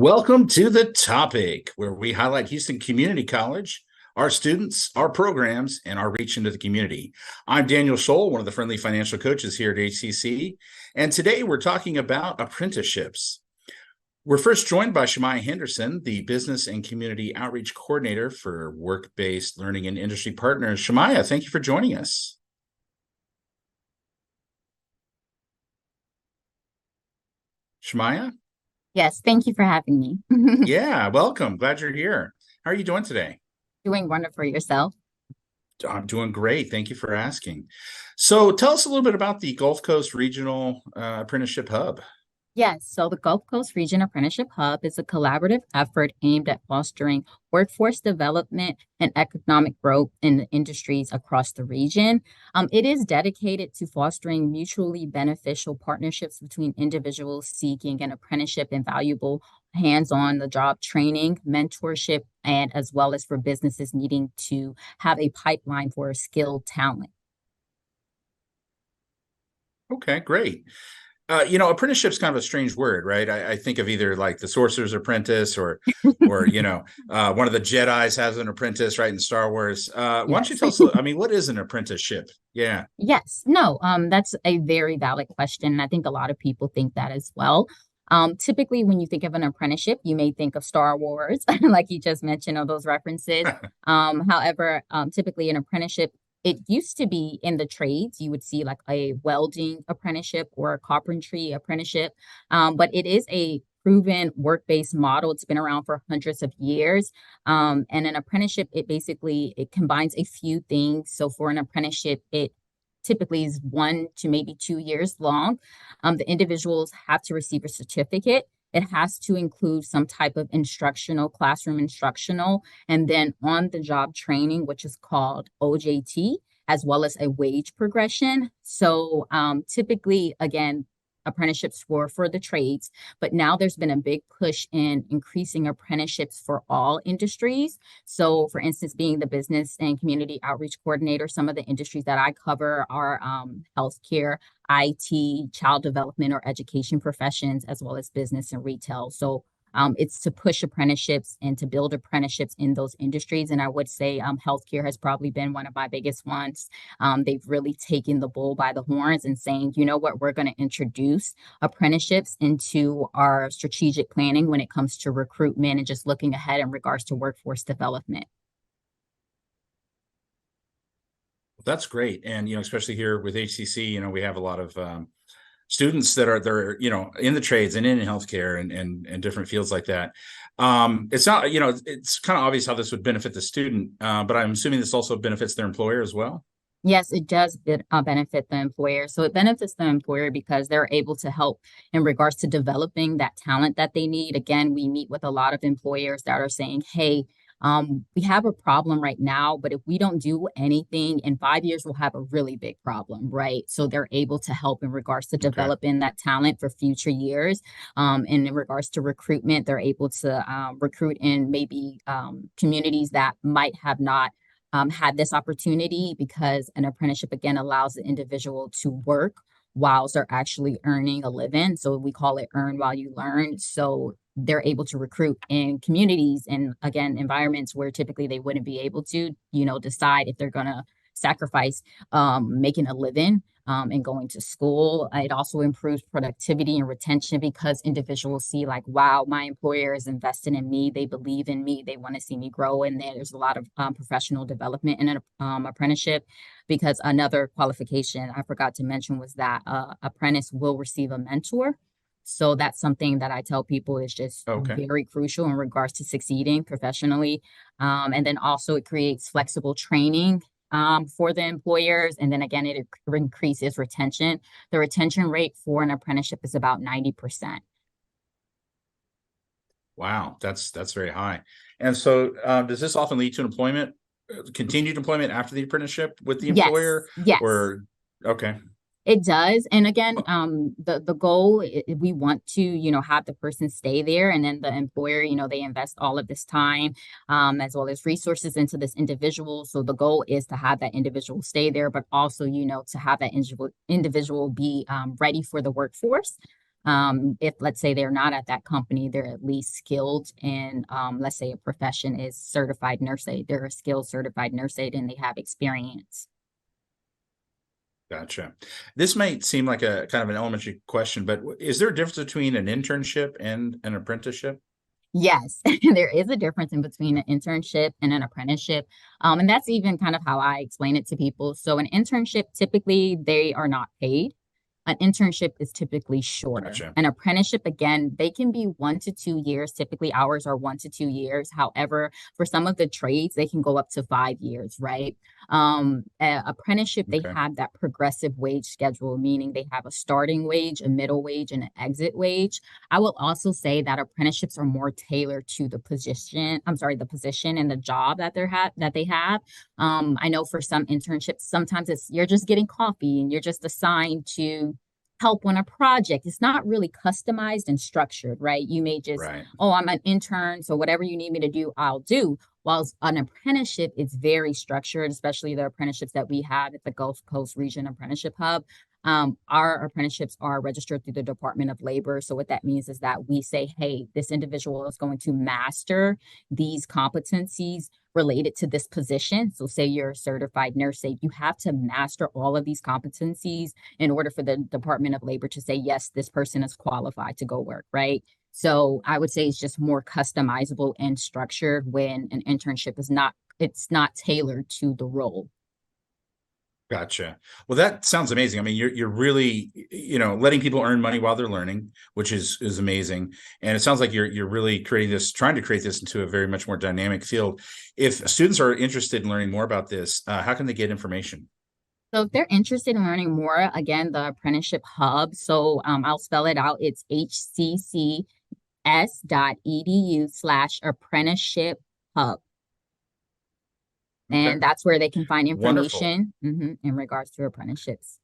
Welcome to The Topic, where we highlight Houston Community College, our students, our programs, and our reach into the community. I'm Daniel Scholl, one of the friendly financial coaches here at HCC, and today we're talking about apprenticeships. We're first joined by Shamyia Henderson, the Business and Community Outreach Coordinator for Work-Based Learning and Industry Partners. Shamyia, thank you for joining us. Shamyia? Yes, thank you for having me. Yeah, welcome. Glad you're here. How are you doing today? Doing wonderful yourself. I'm doing great. Thank you for asking. So tell us a little bit about the Gulf Coast Regional Apprenticeship Hub. Yes, so the Gulf Coast Region Apprenticeship Hub is a collaborative effort aimed at fostering workforce development and economic growth in the industries across the region. It is dedicated to fostering mutually beneficial partnerships between individuals seeking an apprenticeship and valuable hands-on the job training, mentorship, and as well as for businesses needing to have a pipeline for skilled talent. Okay, great. Apprenticeship's kind of a strange word, right? I think of either like the Sorcerer's Apprentice or one of the Jedis has an apprentice, right, in Star Wars. Why don't you tell us, what is an apprenticeship? Yeah. Yes, no, that's a very valid question. And I think a lot of people think that as well. Typically, when you think of an apprenticeship, you may think of Star Wars, like you just mentioned, all those references. However, typically an apprenticeship, it used to be in the trades. You would see like a welding apprenticeship or a carpentry apprenticeship, but it is a proven work-based model. It's been around for hundreds of years. And an apprenticeship, it combines a few things. So for an apprenticeship, it typically is 1 to maybe 2 years long. The individuals have to receive a certificate. It has to include some type of classroom instructional, and then on the job training, which is called OJT, as well as a wage progression. So typically, again, apprenticeships were for the trades, but now there's been a big push in increasing apprenticeships for all industries. So for instance, being the business and community outreach coordinator, some of the industries that I cover are healthcare, IT, child development or education professions, as well as business and retail. So it's to push apprenticeships and to build apprenticeships in those industries. And I would say healthcare has probably been one of my biggest ones. They've really taken the bull by the horns and saying, you know what, we're going to introduce apprenticeships into our strategic planning when it comes to recruitment and just looking ahead in regards to workforce development. That's great. And, especially here with HCC, we have a lot of students that are in the trades and in healthcare and different fields like that. It's not, it's kind of obvious how this would benefit the student, but I'm assuming this also benefits their employer as well. Yes, it does benefit the employer. So it benefits the employer because they're able to help in regards to developing that talent that they need. Again, we meet with a lot of employers that are saying, hey, we have a problem right now, but if we don't do anything in 5 years, we'll have a really big problem, right? So they're able to help in regards to developing that talent for future years. And in regards to recruitment, they're able to recruit in maybe communities that might have not had this opportunity, because an apprenticeship, again, allows the individual to work whilst they're actually earning a living. So we call it earn while you learn. So they're able to recruit in communities and, again, environments where typically they wouldn't be able to, decide if they're going to sacrifice making a living and going to school. It also improves productivity and retention because individuals see like, wow, my employer is invested in me. They believe in me. They want to see me grow. And there's a lot of professional development in an apprenticeship, because another qualification I forgot to mention was that apprentice will receive a mentor. So that's something that I tell people is just very crucial in regards to succeeding professionally. And then also it creates flexible training for the employers. And then again, it increases retention. The retention rate for an apprenticeship is about 90%. Wow, that's very high. And so does this often lead to continued employment after the apprenticeship with the employer? Yes. Okay. It does. And again, the goal, we want to, have the person stay there, and then the employer, they invest all of this time, as well as resources into this individual. So the goal is to have that individual stay there, but also, to have that individual be ready for the workforce. If let's say they're not at that company, they're at least skilled in, let's say a profession is certified nurse aide. They're a skilled certified nurse aide and they have experience. Gotcha. This might seem like a kind of an elementary question, but is there a difference between an internship and an apprenticeship? Yes, there is a difference in between an internship and an apprenticeship. And that's even kind of how I explain it to people. So an internship, typically they are not paid. An internship is typically shorter. Gotcha. An apprenticeship, again, they can be 1 to 2 years. Typically, hours are 1 to 2 years. However, for some of the trades, they can go up to 5 years, right? Apprenticeship, they Okay. have that progressive wage schedule, meaning they have a starting wage, a middle wage, and an exit wage. I will also say that apprenticeships are more tailored to the position. I'm sorry, the position and the job that they have. I know for some internships, sometimes you're just getting coffee and you're just assigned to help on a project. It's not really customized and structured, right? You may just, Right. oh, I'm an intern, so whatever you need me to do, I'll do. Whilst an apprenticeship is very structured, especially the apprenticeships that we have at the Gulf Coast Region Apprenticeship Hub. Our apprenticeships are registered through the Department of Labor. So what that means is that we say, hey, this individual is going to master these competencies related to this position. So say you're a certified nurse aide, you have to master all of these competencies in order for the Department of Labor to say, yes, this person is qualified to go work, right? So I would say it's just more customizable and structured when an internship it's not tailored to the role. Gotcha. Well, that sounds amazing. I mean, you're really, letting people earn money while they're learning, which is amazing. And it sounds like you're really trying to create this into a very much more dynamic field. If students are interested in learning more about this, how can they get information? So if they're interested in learning more, again, the Apprenticeship Hub. So I'll spell it out. It's hccs.edu/apprenticeship hub. Okay. And that's where they can find Wonderful. information in regards to apprenticeships.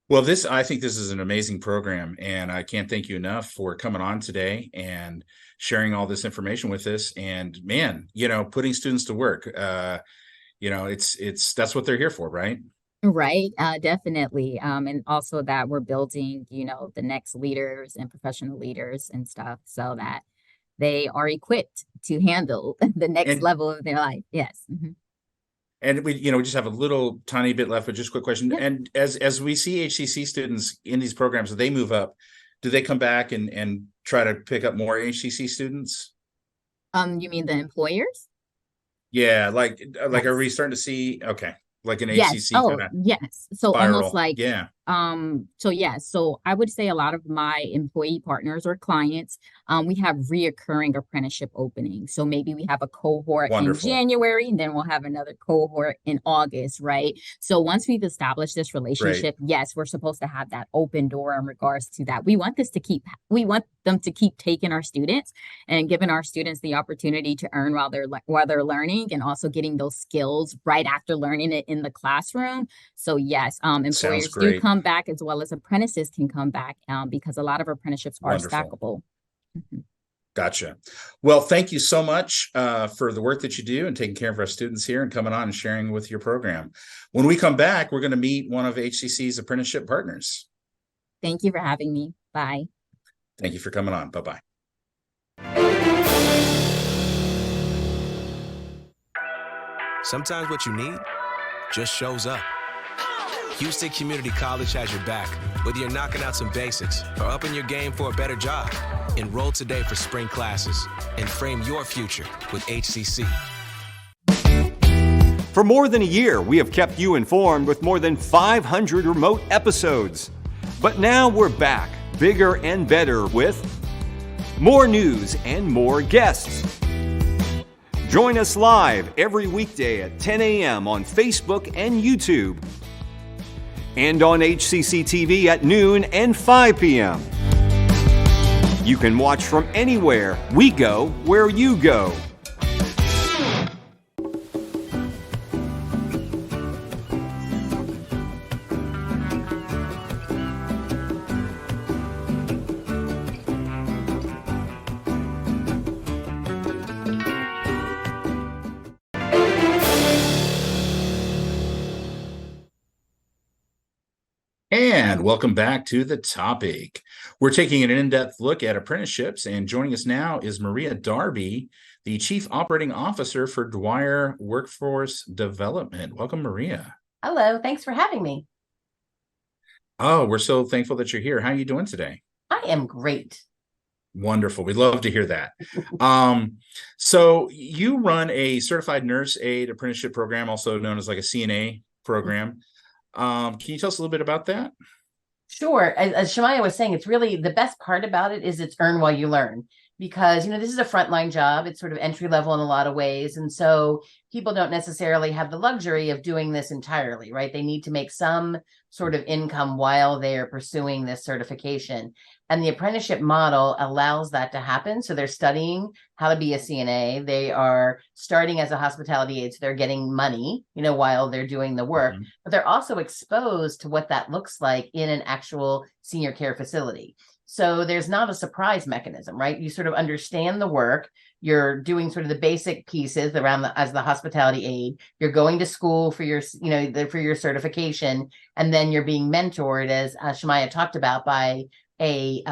Well, I think this is an amazing program, and I can't thank you enough for coming on today and sharing all this information with us. And man, putting students to work, that's what they're here for, right? Right, definitely. And also that we're building, the next leaders and professional leaders and stuff so that they are equipped to handle the next level of their life. Yes. And we just have a little tiny bit left, but just a quick question. Yep. And as we see HCC students in these programs, they move up, do they come back and try to pick up more HCC students? You mean the employers? Yeah, like Yes. are we starting to see, okay, like an Yes. HCC Oh, kind of yes. So spiral? almost like, Yeah. so I would say a lot of my employee partners or clients, we have reoccurring apprenticeship openings. So maybe we have a cohort Wonderful. in January, and then we'll have another cohort in August, right? So once we've established this relationship, yes, we're supposed to have that open door in regards to that. We want them to keep taking our students and giving our students the opportunity to earn while they're learning, and also getting those skills right after learning it in the classroom. So yes, employers do come back, as well as apprentices can come back, because a lot of apprenticeships are stackable. Gotcha. Well, thank you so much for the work that you do and taking care of our students here and coming on and sharing with your program. When we come back, we're going to meet one of HCC's apprenticeship partners. Thank you for having me. Bye. Thank you for coming on. Bye-bye. Sometimes what you need just shows up. Houston Community College has your back, whether you're knocking out some basics or upping your game for a better job. Enroll today for spring classes and frame your future with HCC. For more than a year, we have kept you informed with more than 500 remote episodes. But now we're back, bigger and better, with more news and more guests. Join us live every weekday at 10 a.m. on Facebook and YouTube, and on HCC TV at noon and 5 p.m. You can watch from anywhere. We go where you go. And welcome back to the topic. We're taking an in-depth look at apprenticeships, and joining us now is Maria Darby, the Chief Operating Officer for Dwyer Workforce Development. Welcome, Maria. Hello, thanks for having me. Oh, we're so thankful that you're here. How are you doing today? I am great. Wonderful. We'd love to hear that. So you run a certified nurse aide apprenticeship program, also known as like a CNA program. Can you tell us a little bit about that? Sure. As Shamyia was saying, it's really the best part about it is it's earn while you learn, because, this is a frontline job. It's sort of entry level in a lot of ways. And so people don't necessarily have the luxury of doing this entirely, right? They need to make some sort of income while they're pursuing this certification. And the apprenticeship model allows that to happen. So they're studying how to be a CNA. They are starting as a hospitality aide, so they're getting money, while they're doing the work. Mm-hmm. But they're also exposed to what that looks like in an actual senior care facility. So there's not a surprise mechanism, right? You sort of understand the work. You're doing sort of the basic pieces around as the hospitality aide. You're going to school for your, for your certification, and then you're being mentored, as Shamyia talked about, by a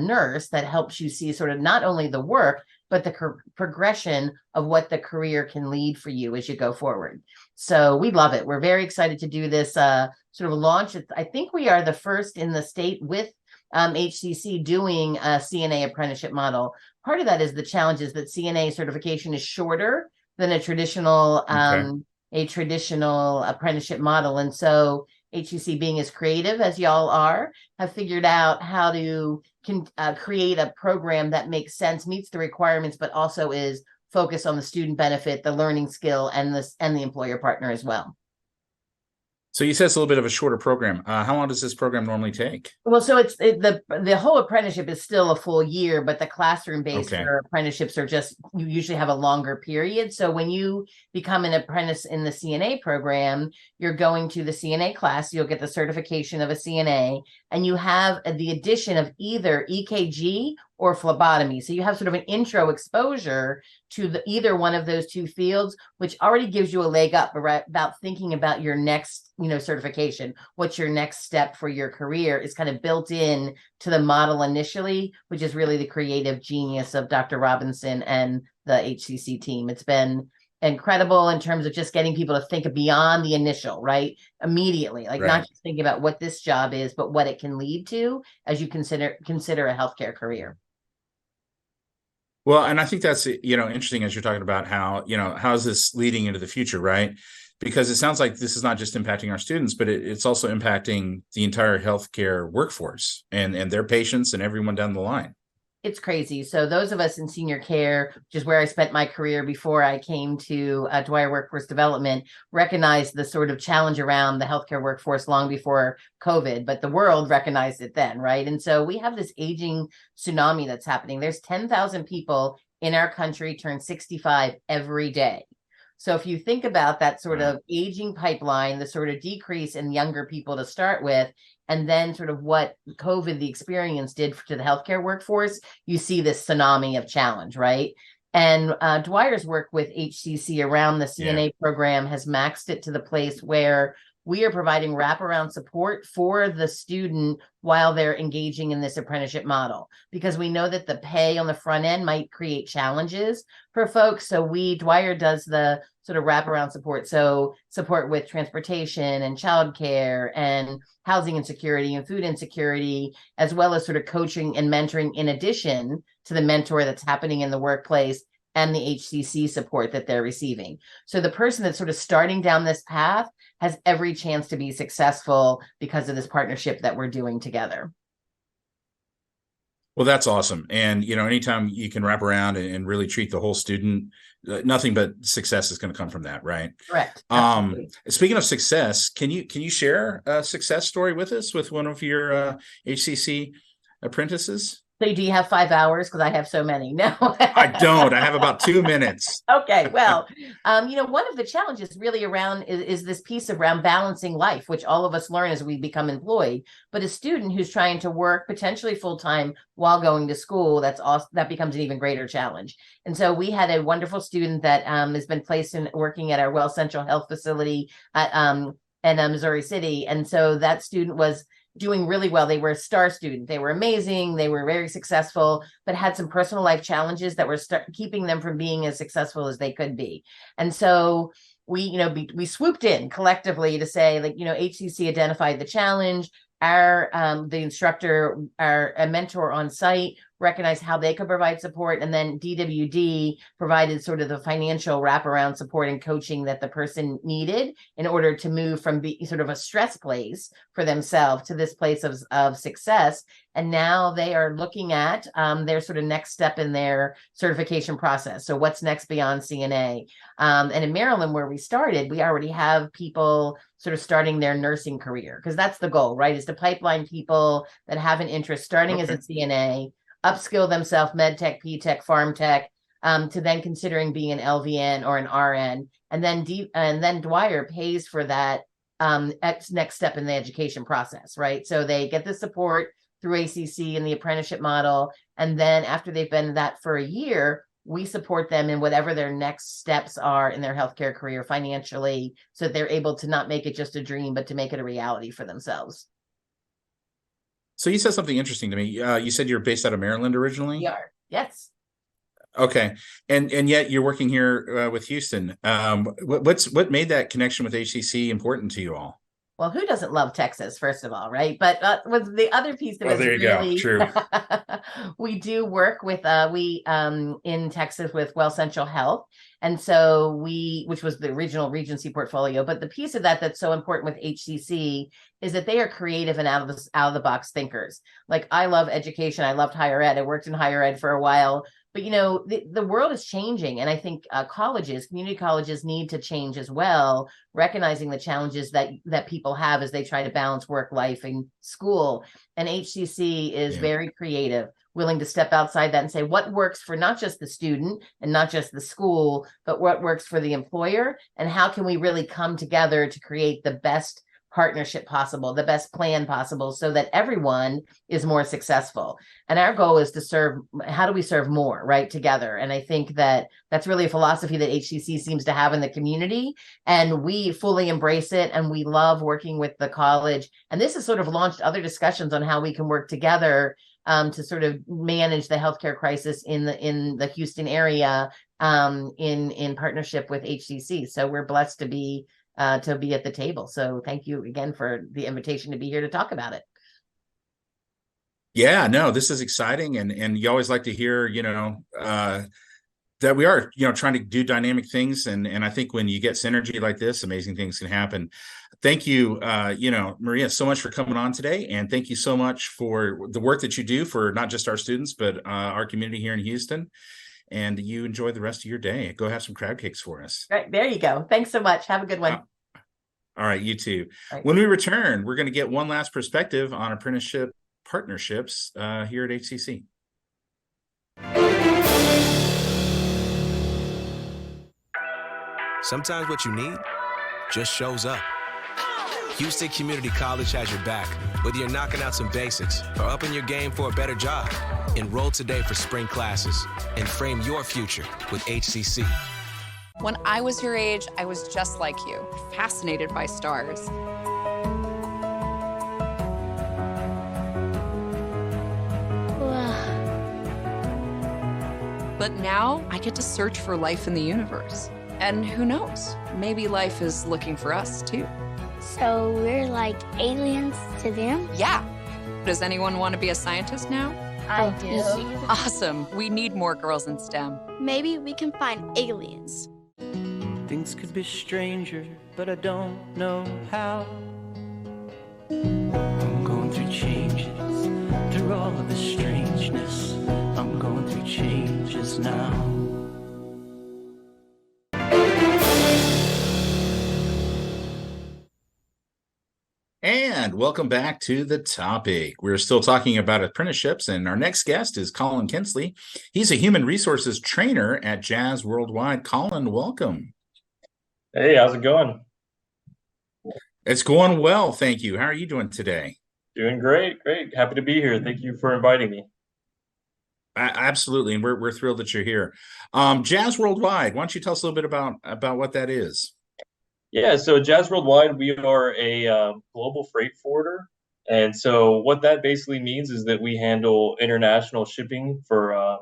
nurse that helps you see sort of not only the work, but the progression of what the career can lead for you as you go forward. So we love it. We're very excited to do this sort of launch. I think we are the first in the state with HCC doing a CNA apprenticeship model. Part of that is the challenge is that CNA certification is shorter than a traditional apprenticeship model. And so HCC, being as creative as y'all are, have figured out how to create a program that makes sense, meets the requirements, but also is focused on the student benefit, the learning skill, and the employer partner as well. So you said it's a little bit of a shorter program. How long does this program normally take? Well, so the whole apprenticeship is still a full year, but the classroom-based apprenticeships are you usually have a longer period. So when you become an apprentice in the CNA program, you're going to the CNA class, you'll get the certification of a CNA, and you have the addition of either EKG or phlebotomy. So you have sort of an intro exposure to either one of those two fields, which already gives you a leg up about thinking about your next, certification. What's your next step for your career is kind of built in to the model initially, which is really the creative genius of Dr. Robinson and the HCC team. It's been incredible in terms of just getting people to think beyond the initial, right? Immediately, not just thinking about what this job is, but what it can lead to as you consider a healthcare career. Well, and I think that's, interesting as you're talking about how is this leading into the future, right? Because it sounds like this is not just impacting our students, but it's also impacting the entire healthcare workforce and their patients and everyone down the line. It's crazy. So those of us in senior care, which is where I spent my career before I came to Dwyer Workforce Development, recognized the sort of challenge around the healthcare workforce long before COVID, but the world recognized it then, right? And so we have this aging tsunami that's happening. There's 10,000 people in our country turn 65 every day. So if you think about that sort of aging pipeline, the sort of decrease in younger people to start with, and then sort of what COVID, the experience, did to the healthcare workforce, you see this tsunami of challenge, right? And Dwyer's work with HCC around the CNA program has maxed it to the place where we are providing wraparound support for the student while they're engaging in this apprenticeship model, because we know that the pay on the front end might create challenges for folks. So Dwyer does the sort of wraparound support. So support with transportation and childcare and housing insecurity and food insecurity, as well as sort of coaching and mentoring in addition to the mentor that's happening in the workplace and the HCC support that they're receiving. So the person that's sort of starting down this path has every chance to be successful because of this partnership that we're doing together. Well, that's awesome. And, anytime you can wrap around and really treat the whole student, nothing but success is going to come from that, right? Correct. Speaking of success, can you share a success story with us with one of your HCC apprentices? So do you have 5 hours? Because I have so many. No, I don't. I have about 2 minutes. Okay. Well, one of the challenges really around is this piece around balancing life, which all of us learn as we become employed. But a student who's trying to work potentially full time while going to school, that becomes an even greater challenge. And so we had a wonderful student that has been placed in working at our Well Central Health facility in Missouri City. And so that student was doing really well. They were a star student. They were amazing. They were very successful, but had some personal life challenges that were keeping them from being as successful as they could be. And so we swooped in collectively to say, like, HCC identified the challenge. The instructor, a mentor on site, recognized how they could provide support, and then DWD provided sort of the financial wraparound support and coaching that the person needed in order to move from sort of a stress place for themselves to this place of success. And now they are looking at their sort of next step in their certification process. So what's next beyond CNA? And in Maryland, where we started, we already have people sort of starting their nursing career, because that's the goal, right? Is to pipeline people that have an interest starting as a CNA, upskill themselves, med tech, P tech, farm tech, to then considering being an LVN or an RN. And then Dwyer pays for that next step in the education process, right? So they get the support through ACC and the apprenticeship model. And then after they've been that for a year, we support them in whatever their next steps are in their healthcare career financially, so that they're able to not make it just a dream, but to make it a reality for themselves. So you said something interesting to me. You said you're based out of Maryland originally? We are, yes. Okay. And yet you're working here with Houston. What made that connection with HCC important to you all? Well, who doesn't love Texas, first of all, right? But with the other piece of it, there you go. True. We do work with in Texas with Well Central Health, and so which was the original Regency portfolio. But the piece of that that's so important with HCC is that they are creative and out of the box thinkers. Like, I love education. I loved higher ed. I worked in higher ed for a while. But, the world is changing. And I think community colleges need to change as well, recognizing the challenges that people have as they try to balance work, life, and school. And HCC is very creative, willing to step outside that and say what works for not just the student and not just the school, but what works for the employer, and how can we really come together to create the best partnership possible, the best plan possible, so that everyone is more successful. And our goal is to serve. How do we serve more, right, together? And I think that that's really a philosophy that HCC seems to have in the community, and we fully embrace it. And we love working with the college. And this has sort of launched other discussions on how we can work together to sort of manage the healthcare crisis in the Houston area in partnership with HCC. So we're blessed to be at the table. So thank you again for the invitation to be here to talk about it. Yeah, no, this is exciting. And you always like to hear, that we are, trying to do dynamic things. And I think when you get synergy like this, amazing things can happen. Thank you, Maria, so much for coming on today. And thank you so much for the work that you do for not just our students, but our community here in Houston. And you enjoy the rest of your day. Go have some crab cakes for us. Right, there you go. Thanks so much. Have a good one. All right, you too. Right. When we return, we're going to get one last perspective on apprenticeship partnerships here at HCC. Sometimes what you need just shows up. Houston Community College has your back, whether you're knocking out some basics or upping your game for a better job. Enroll today for spring classes and frame your future with HCC. When I was your age, I was just like you, fascinated by stars. But now I get to search for life in the universe. And who knows, maybe life is looking for us too. So we're like aliens to them? Yeah. Does anyone want to be a scientist now? I do. Awesome. We need more girls in STEM. Maybe we can find aliens. Things could be stranger, but I don't know how. I'm going through changes, through all of the strangeness. I'm going through changes now. And welcome back to the topic. We're still talking about apprenticeships, and our next guest is Collin Kinstley. He's a human resources trainer at JAS Worldwide. Collin, welcome. Hey, how's it going? It's going well, thank you. How are you doing today? Doing great. Happy to be here. Thank you for inviting me. Absolutely, and we're thrilled that you're here. JAS Worldwide, why don't you tell us a little bit about what that is? Yeah, so JAS Worldwide, we are a global freight forwarder. And so what that basically means is that we handle international shipping for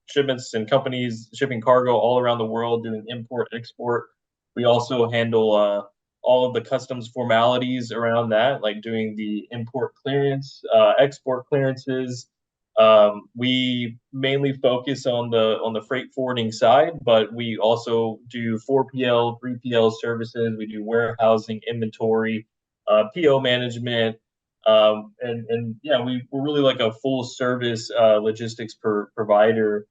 shipments and companies shipping cargo all around the world, doing import, export. We also handle all of the customs formalities around that, like doing the import clearance, export clearances. We mainly focus on the freight forwarding side, but we also do 4PL, 3PL services. We do warehousing, inventory, PO management, and yeah, we're really like a full service logistics provider.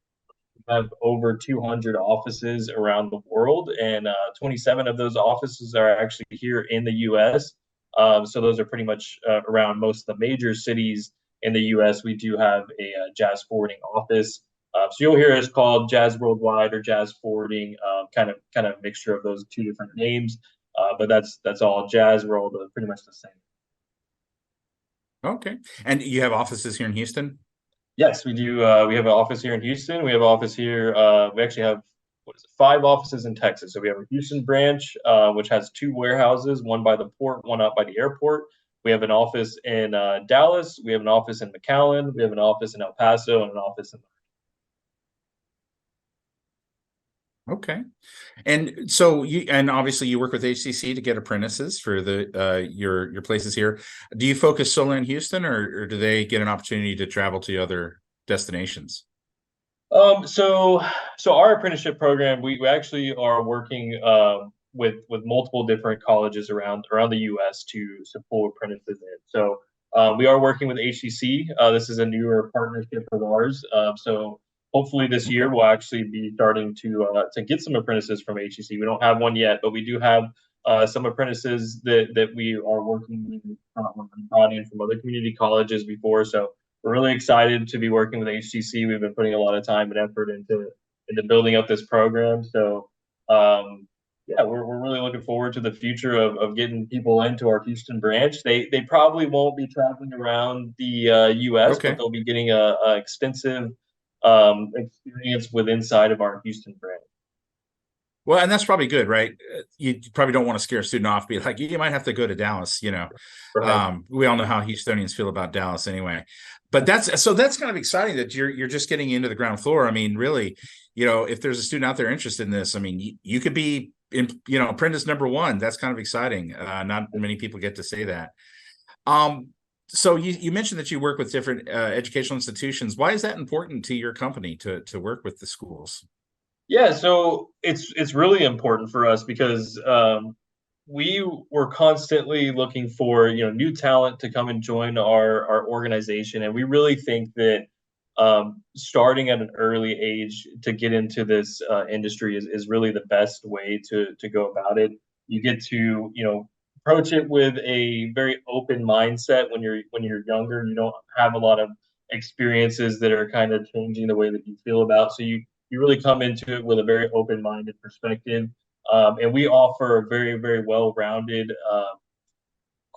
We have over 200 offices around the world, and 27 of those offices are actually here in the U.S. So those are pretty much around most of the major cities in the U.S. We do have a JAS forwarding office. So you'll hear us called JAS Worldwide or JAS Forwarding, kind of mixture of those two different names. But that's all JAS World, pretty much the same. Okay. And you have offices here in Houston? Yes, we do. We have an office here in Houston. We have an office here. We actually have, 5 offices in Texas. So we have a Houston branch, which has 2 warehouses, one by the port, one out by the airport. We have an office in Dallas. We have an office in McAllen. We have an office in El Paso and an office in. Okay. And so obviously you work with HCC to get apprentices for your places here. Do you focus solely in Houston, or do they get an opportunity to travel to other destinations? So our apprenticeship program, we actually are working with multiple different colleges around the U.S. to pull apprentices in. So we are working with HCC. This is a newer partnership of ours. So hopefully this year we'll actually be starting to get some apprentices from HCC. We don't have one yet, but we do have some apprentices that we are working with, brought in from other community colleges before. So we're really excited to be working with HCC. We've been putting a lot of time and effort into building up this program. So yeah, we're really looking forward to the future of getting people into our Houston branch. They probably won't be traveling around the U.S., Okay. but they'll be getting a extensive experience with inside of our Houston branch. Well, and that's probably good, right? You probably don't want to scare a student off, be like, you might have to go to Dallas, Right. We all know how Houstonians feel about Dallas anyway. But that's kind of exciting that you're just getting into the ground floor. I mean, really, if there's a student out there interested in this, I mean, you could be apprentice number 1. That's kind of exciting. Not many people get to say that. So you mentioned that you work with different educational institutions. Why is that important to your company to work with the schools? Yeah, so it's really important for us because we were constantly looking for new talent to come and join our organization, and we really think that starting at an early age to get into this industry is really the best way to go about it. You get to approach it with a very open mindset when you're younger. You don't have a lot of experiences that are kind of changing the way that you feel about. So you really come into it with a very open-minded perspective. And we offer very, very well-rounded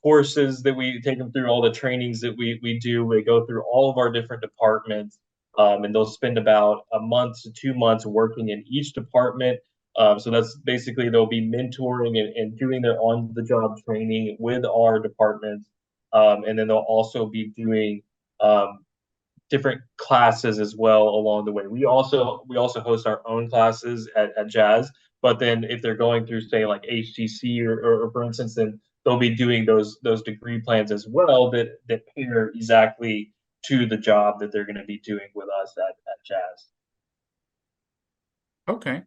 courses that we take them through, all the trainings that we do. We go through all of our different departments, and they'll spend about a month to 2 months working in each department. So that's basically they'll be mentoring and doing their on-the-job training with our departments. And then they'll also be doing different classes as well along the way. We also host our own classes at JAS, but then if they're going through say like HCC or for instance, then they'll be doing those degree plans as well that pair exactly to the job that they're going to be doing with us at JAS. Okay.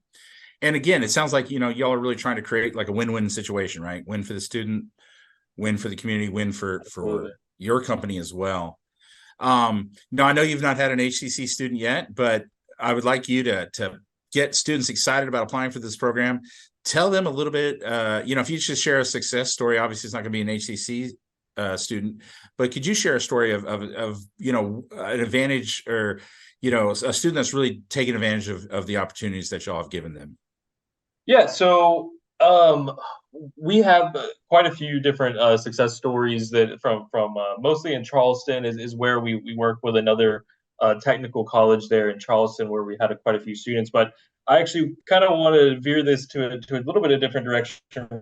And again, it sounds like y'all are really trying to create like a win-win situation, right? Win for the student, win for the community, win for your company as well. Now I know you've not had an HCC student yet, but I would like you to get students excited about applying for this program. Tell them a little bit, if you just share a success story. Obviously it's not going to be an HCC student, but could you share a story of an advantage or a student that's really taken advantage of the opportunities that y'all have given them? Yeah, so we have quite a few different success stories that from mostly in Charleston is where we work with another technical college there in Charleston where we had quite a few students. But I actually kind of want to veer this to a little bit of different direction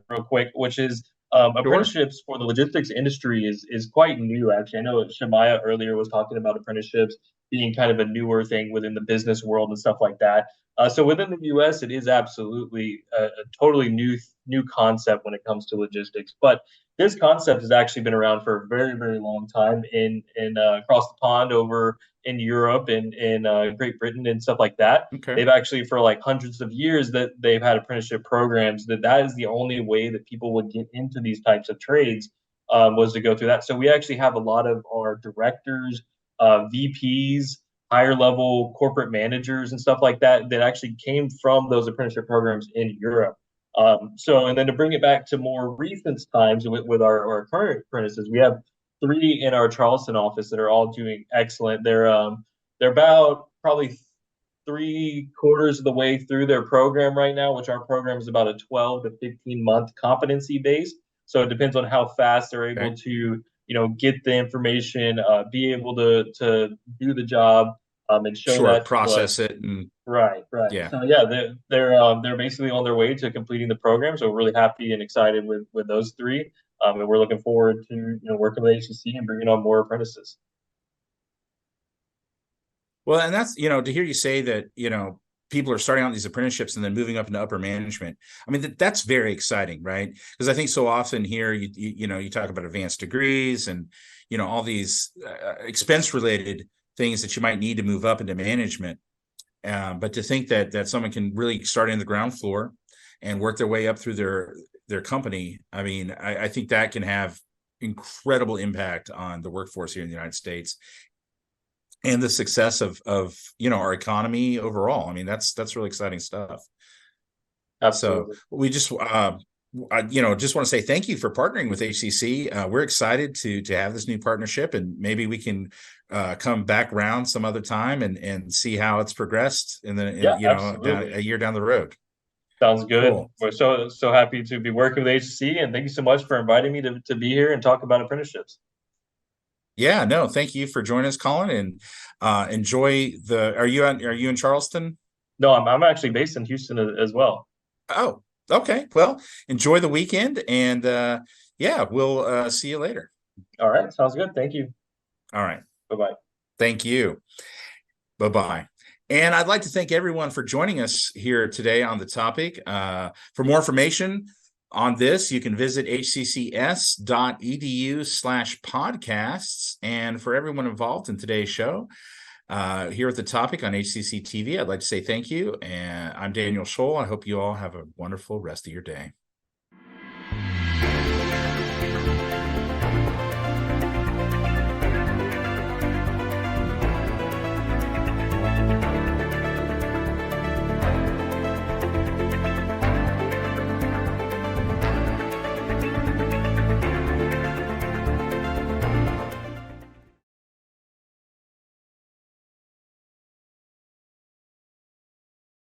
real quick, which is Apprenticeships for the logistics industry is quite new, actually. I know Shamyia earlier was talking about apprenticeships being kind of a newer thing within the business world and stuff like that. So within the U.S., it is absolutely a totally new concept when it comes to logistics. But this concept has actually been around for a very, very long time in across the pond over in Europe and in Great Britain and stuff like that. Okay. They've actually for like hundreds of years that they've had apprenticeship programs that is the only way that people would get into these types of trades was to go through that. So we actually have a lot of our directors, VPs, higher level corporate managers and stuff like that that actually came from those apprenticeship programs in Europe. And then to bring it back to more recent times with our current apprentices, we have 3 in our Charleston office that are all doing excellent. They're about probably 3/4 of the way through their program right now, which our program is about a 12 to 15-month competency base. So it depends on how fast they're able to, get the information, be able to do the job, and show that process it and right. Yeah. So yeah, they're basically on their way to completing the program. So we're really happy and excited with those 3, and we're looking forward to working with HCC and bringing on more apprentices. Well, and that's, to hear you say that, people are starting out these apprenticeships and then moving up into upper management. I mean, that's very exciting, right? Because I think so often here, you talk about advanced degrees and, all these expense related things that you might need to move up into management. But to think that someone can really start in the ground floor and work their way up through their company, I mean, I think that can have incredible impact on the workforce here in the United States and the success of our economy overall. I mean, that's really exciting stuff. Absolutely. So we just just want to say thank you for partnering with HCC. We're excited to have this new partnership, and maybe we can come back around some other time and see how it's progressed in the a year down the road. Sounds good. Cool. We're so happy to be working with HCC, and thank you so much for inviting me to be here and talk about apprenticeships. Yeah, no, thank you for joining us, Collin, and enjoy are you in Charleston? No, I'm actually based in Houston as well. Oh, okay. Well, enjoy the weekend, and we'll see you later. All right, sounds good. Thank you. All right. Bye-bye. Thank you. Bye-bye. And I'd like to thank everyone for joining us here today on the topic. For more information on this, you can visit hccs.edu/podcasts. And for everyone involved in today's show, here at the topic on HCC TV, I'd like to say thank you. And I'm Daniel Scholl. I hope you all have a wonderful rest of your day.